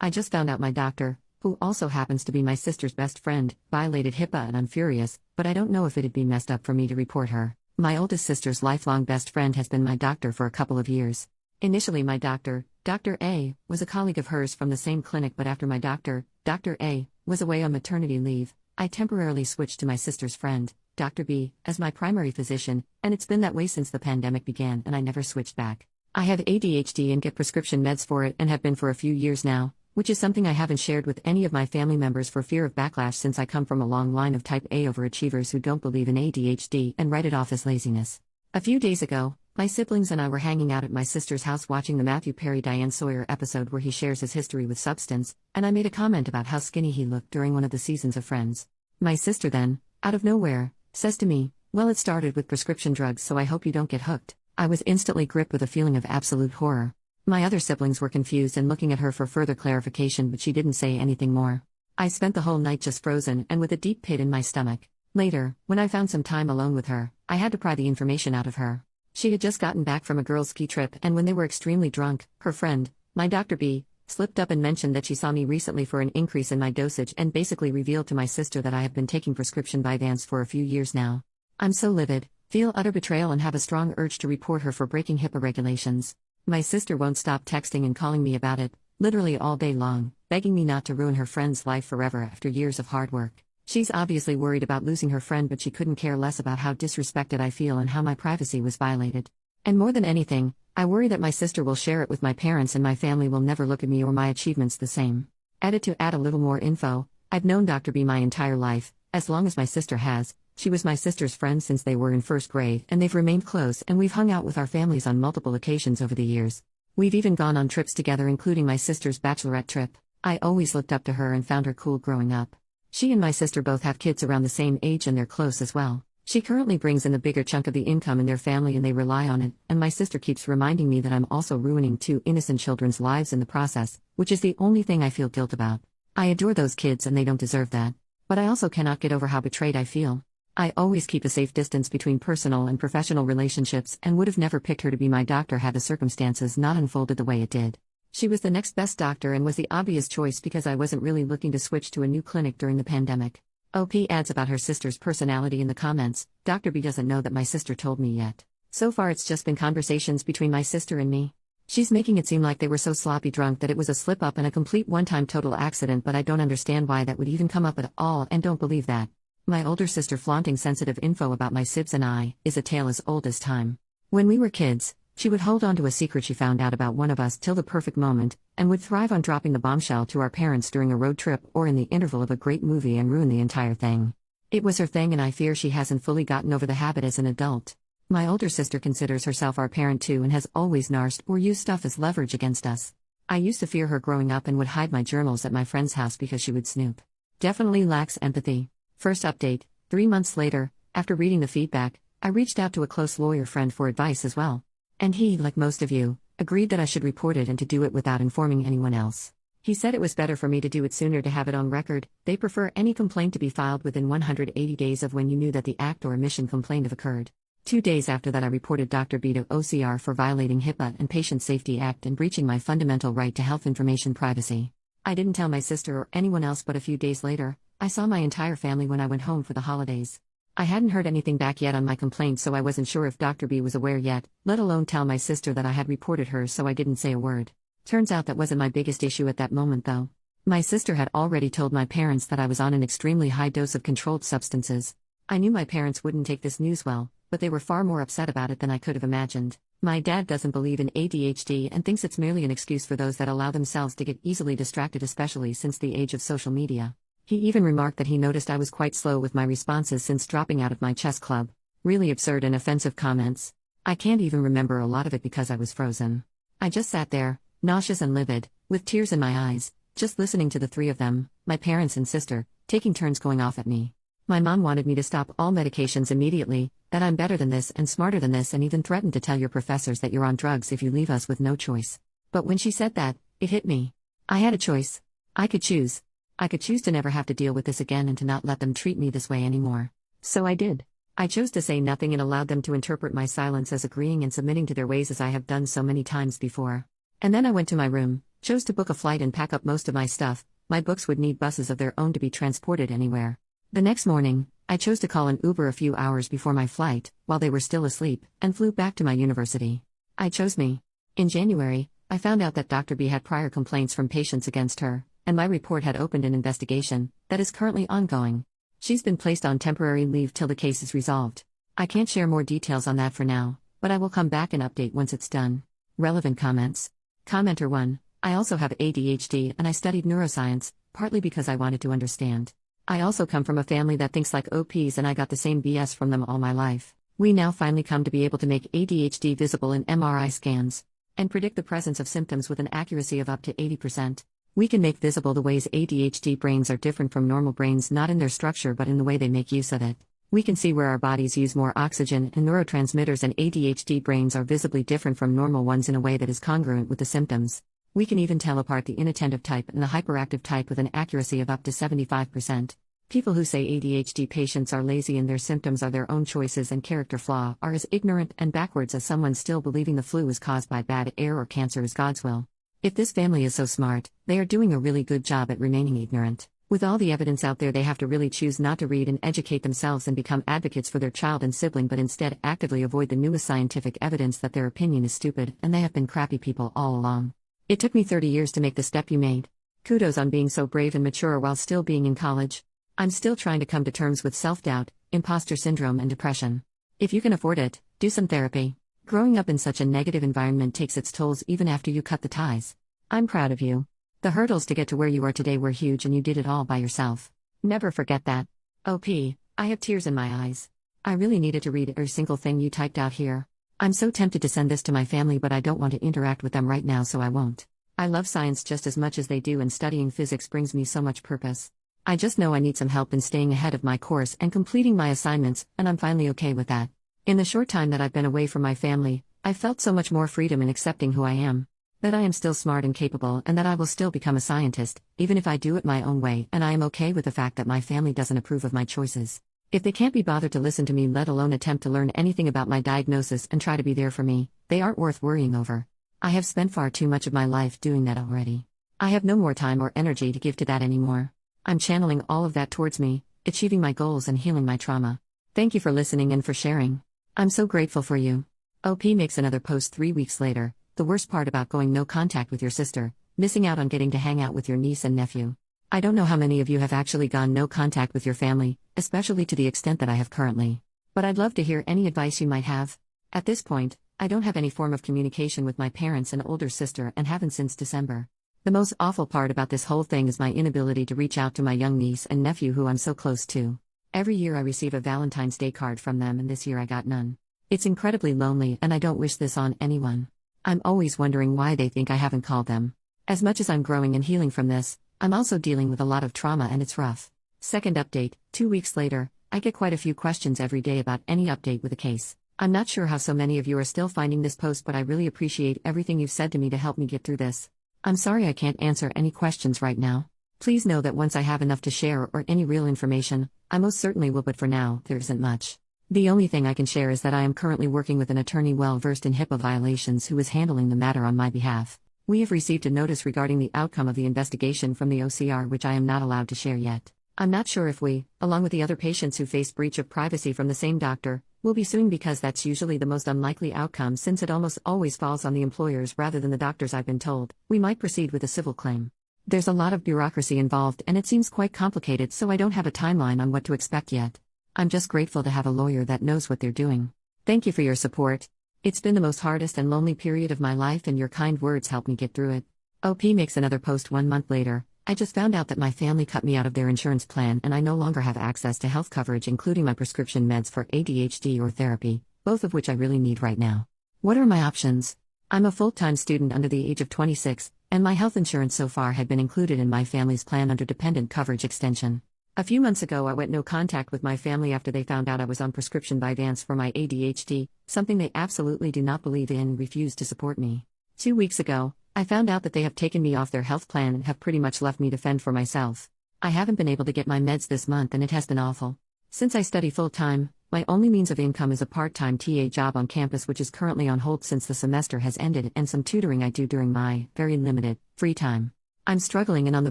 I just found out my doctor, who also happens to be my sister's best friend, violated HIPAA and I'm furious, but I don't know if it'd be messed up for me to report her. My oldest sister's lifelong best friend has been my doctor for a couple of years. Initially my doctor, Dr. A, was a colleague of hers from the same clinic, but after my doctor, Dr. A, was away on maternity leave, I temporarily switched to my sister's friend, Dr. B, as my primary physician, and it's been that way since the pandemic began and I never switched back. I have ADHD and get prescription meds for it and have been for a few years now, which is something I haven't shared with any of my family members for fear of backlash since I come from a long line of type A overachievers who don't believe in ADHD and write it off as laziness. A few days ago, my siblings and I were hanging out at my sister's house watching the Matthew Perry Diane Sawyer episode where he shares his history with substance, and I made a comment about how skinny he looked during one of the seasons of Friends. My sister then, out of nowhere, says to me, "Well, it started with prescription drugs, so I hope you don't get hooked." I was instantly gripped with a feeling of absolute horror. My other siblings were confused and looking at her for further clarification, but she didn't say anything more. I spent the whole night just frozen and with a deep pit in my stomach. Later, when I found some time alone with her, I had to pry the information out of her. She had just gotten back from a girls' ski trip, and when they were extremely drunk, her friend, my Dr. B, slipped up and mentioned that she saw me recently for an increase in my dosage and basically revealed to my sister that I have been taking prescription Vyvanse for a few years now. I'm so livid, feel utter betrayal and have a strong urge to report her for breaking HIPAA regulations. My sister won't stop texting and calling me about it, literally all day long, begging me not to ruin her friend's life forever after years of hard work. She's obviously worried about losing her friend, but she couldn't care less about how disrespected I feel and how my privacy was violated. And more than anything, I worry that my sister will share it with my parents and my family will never look at me or my achievements the same. To add a little more info, I've known Dr. B my entire life, as long as my sister has. She was my sister's friend since they were in first grade, and they've remained close, and we've hung out with our families on multiple occasions over the years. We've even gone on trips together, including my sister's bachelorette trip. I always looked up to her and found her cool growing up. She and my sister both have kids around the same age and they're close as well. She currently brings in a bigger chunk of the income in their family and they rely on it, and my sister keeps reminding me that I'm also ruining 2 innocent children's lives in the process, which is the only thing I feel guilt about. I adore those kids and they don't deserve that. But I also cannot get over how betrayed I feel. I always keep a safe distance between personal and professional relationships and would have never picked her to be my doctor had the circumstances not unfolded the way it did. She was the next best doctor and was the obvious choice because I wasn't really looking to switch to a new clinic during the pandemic. OP adds about her sister's personality in the comments, Dr. B doesn't know that my sister told me yet. So far it's just been conversations between my sister and me. She's making it seem like they were so sloppy drunk that it was a slip-up and a complete one-time total accident, but I don't understand why that would even come up at all and don't believe that. My older sister flaunting sensitive info about my sibs and I is a tale as old as time. When we were kids, she would hold on to a secret she found out about one of us till the perfect moment, and would thrive on dropping the bombshell to our parents during a road trip or in the interval of a great movie and ruin the entire thing. It was her thing and I fear she hasn't fully gotten over the habit as an adult. My older sister considers herself our parent too and has always narsed or used stuff as leverage against us. I used to fear her growing up and would hide my journals at my friend's house because she would snoop. Definitely lacks empathy. First update, 3 months later, after reading the feedback, I reached out to a close lawyer friend for advice as well. And he, like most of you, agreed that I should report it and to do it without informing anyone else. He said it was better for me to do it sooner to have it on record. They prefer any complaint to be filed within 180 days of when you knew that the act or omission complained of occurred. 2 days after that I reported Dr. B to OCR for violating HIPAA and Patient Safety Act and breaching my fundamental right to health information privacy. I didn't tell my sister or anyone else, but a few days later, I saw my entire family when I went home for the holidays. I hadn't heard anything back yet on my complaint, so I wasn't sure if Dr. B was aware yet, let alone tell my sister that I had reported her, so I didn't say a word. Turns out that wasn't my biggest issue at that moment though. My sister had already told my parents that I was on an extremely high dose of controlled substances. I knew my parents wouldn't take this news well, but they were far more upset about it than I could have imagined. My dad doesn't believe in ADHD and thinks it's merely an excuse for those that allow themselves to get easily distracted, especially since the age of social media. He even remarked that he noticed I was quite slow with my responses since dropping out of my chess club. Really absurd and offensive comments. I can't even remember a lot of it because I was frozen. I just sat there, nauseous and livid, with tears in my eyes, just listening to the 3 of them, my parents and sister, taking turns going off at me. My mom wanted me to stop all medications immediately, that I'm better than this and smarter than this, and even threatened to tell your professors that you're on drugs if you leave us with no choice. But when she said that, it hit me. I had a choice. I could choose. I could choose to never have to deal with this again and to not let them treat me this way anymore. So I did. I chose to say nothing and allowed them to interpret my silence as agreeing and submitting to their ways, as I have done so many times before. And then I went to my room, Chose to book a flight and pack up most of my stuff. My books would need buses of their own to be transported anywhere. The next morning, I chose to call an Uber a few hours before my flight, while they were still asleep, and flew back to my university. I chose me. In January, I found out that Dr. B had prior complaints from patients against her, and my report had opened an investigation that is currently ongoing. She's been placed on temporary leave till the case is resolved. I can't share more details on that for now, but I will come back and update once it's done. Relevant comments. Commenter 1. I also have ADHD and I studied neuroscience, partly because I wanted to understand. I also come from a family that thinks like OPs and I got the same BS from them all my life. We now finally come to be able to make ADHD visible in MRI scans and predict the presence of symptoms with an accuracy of up to 80%. We can make visible the ways ADHD brains are different from normal brains, not in their structure but in the way they make use of it. We can see where our bodies use more oxygen and neurotransmitters, and ADHD brains are visibly different from normal ones in a way that is congruent with the symptoms. We can even tell apart the inattentive type and the hyperactive type with an accuracy of up to 75%. People who say ADHD patients are lazy and their symptoms are their own choices and character flaw are as ignorant and backwards as someone still believing the flu is caused by bad air or cancer is God's will. If this family is so smart, they are doing a really good job at remaining ignorant. With all the evidence out there, they have to really choose not to read and educate themselves and become advocates for their child and sibling, but instead actively avoid the newest scientific evidence that their opinion is stupid and they have been crappy people all along. It took me 30 years to make the step you made. Kudos on being so brave and mature while still being in college. I'm still trying to come to terms with self-doubt, imposter syndrome and depression. If you can afford it, do some therapy. Growing up in such a negative environment takes its tolls even after you cut the ties. I'm proud of you. The hurdles to get to where you are today were huge and you did it all by yourself. Never forget that. OP, I have tears in my eyes. I really needed to read every single thing you typed out here. I'm so tempted to send this to my family, but I don't want to interact with them right now, so I won't. I love science just as much as they do, and studying physics brings me so much purpose. I just know I need some help in staying ahead of my course and completing my assignments, and I'm finally okay with that. In the short time that I've been away from my family, I've felt so much more freedom in accepting who I am. That I am still smart and capable, and that I will still become a scientist, even if I do it my own way, and I am okay with the fact that my family doesn't approve of my choices. If they can't be bothered to listen to me, let alone attempt to learn anything about my diagnosis and try to be there for me, they aren't worth worrying over. I have spent far too much of my life doing that already. I have no more time or energy to give to that anymore. I'm channeling all of that towards me, achieving my goals and healing my trauma. Thank you for listening and for sharing. I'm so grateful for you. OP makes another post 3 weeks later. The worst part about going no contact with your sister, missing out on getting to hang out with your niece and nephew. I don't know how many of you have actually gone no contact with your family, especially to the extent that I have currently. But I'd love to hear any advice you might have. At this point, I don't have any form of communication with my parents and older sister and haven't since December. The most awful part about this whole thing is my inability to reach out to my young niece and nephew who I'm so close to. Every year I receive a Valentine's Day card from them, and this year I got none. It's incredibly lonely and I don't wish this on anyone. I'm always wondering why they think I haven't called them. As much as I'm growing and healing from this, I'm also dealing with a lot of trauma and it's rough. Second update, 2 weeks later, I get quite a few questions every day about any update with a case. I'm not sure how so many of you are still finding this post, but I really appreciate everything you've said to me to help me get through this. I'm sorry I can't answer any questions right now. Please know that once I have enough to share or any real information, I most certainly will, but for now, there isn't much. The only thing I can share is that I am currently working with an attorney well versed in HIPAA violations who is handling the matter on my behalf. We have received a notice regarding the outcome of the investigation from the OCR, which I am not allowed to share yet. I'm not sure if we, along with the other patients who face breach of privacy from the same doctor, will be suing, because that's usually the most unlikely outcome since it almost always falls on the employers rather than the doctors. I've been told we might proceed with a civil claim. There's a lot of bureaucracy involved and it seems quite complicated, so I don't have a timeline on what to expect yet. I'm just grateful to have a lawyer that knows what they're doing. Thank you for your support. It's been the most hardest and lonely period of my life, and your kind words helped me get through it. OP makes another post 1 month later. I just found out that my family cut me out of their insurance plan and I no longer have access to health coverage, including my prescription meds for ADHD or therapy, both of which I really need right now. What are my options? I'm a full-time student under the age of 26, and my health insurance so far had been included in my family's plan under dependent coverage extension. A few months ago I went no contact with my family after they found out I was on prescription Vyvanse for my ADHD, something they absolutely do not believe in and refused to support me. 2 weeks ago, I found out that they have taken me off their health plan and have pretty much left me to fend for myself. I haven't been able to get my meds this month and it has been awful. Since I study full-time, my only means of income is a part-time TA job on campus, which is currently on hold since the semester has ended, and some tutoring I do during my, very limited, Free time. I'm struggling and on the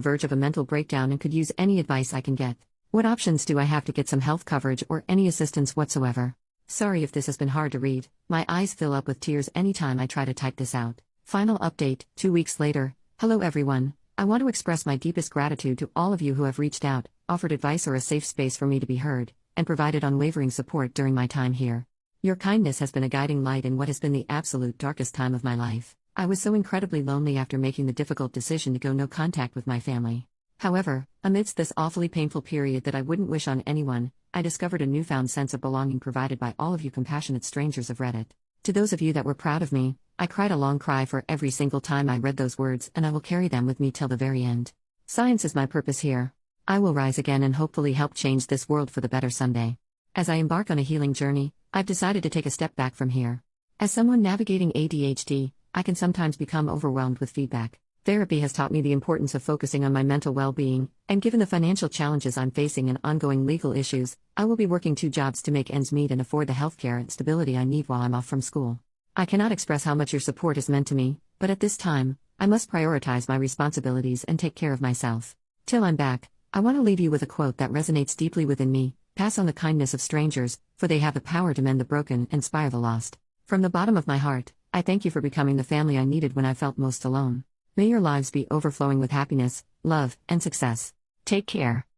verge of a mental breakdown and could use any advice I can get. What options do I have to get some health coverage or any assistance whatsoever? Sorry if this has been hard to read, my eyes fill up with tears anytime I try to type this out. Final update, 2 weeks later. Hello everyone. I want to express my deepest gratitude to all of you who have reached out, offered advice or a safe space for me to be heard, and provided unwavering support during my time here. Your kindness has been a guiding light in what has been the absolute darkest time of my life. I was so incredibly lonely after making the difficult decision to go no contact with my family. However, amidst this awfully painful period that I wouldn't wish on anyone, I discovered a newfound sense of belonging provided by all of you compassionate strangers of Reddit. To those of you that were proud of me, I cried a long cry for every single time I read those words, and I will carry them with me till the very end. Science is my purpose here. I will rise again and hopefully help change this world for the better someday. As I embark on a healing journey, I've decided to take a step back from here. As someone navigating ADHD, I can sometimes become overwhelmed with feedback. Therapy has taught me the importance of focusing on my mental well-being, and given the financial challenges I'm facing and ongoing legal issues, I will be working 2 jobs to make ends meet and afford the healthcare and stability I need while I'm off from school. I cannot express how much your support has meant to me, but at this time, I must prioritize my responsibilities and take care of myself. Till I'm back, I want to leave you with a quote that resonates deeply within me: pass on the kindness of strangers, for they have the power to mend the broken and inspire the lost. From the bottom of my heart, I thank you for becoming the family I needed when I felt most alone. May your lives be overflowing with happiness, love, and success. Take care.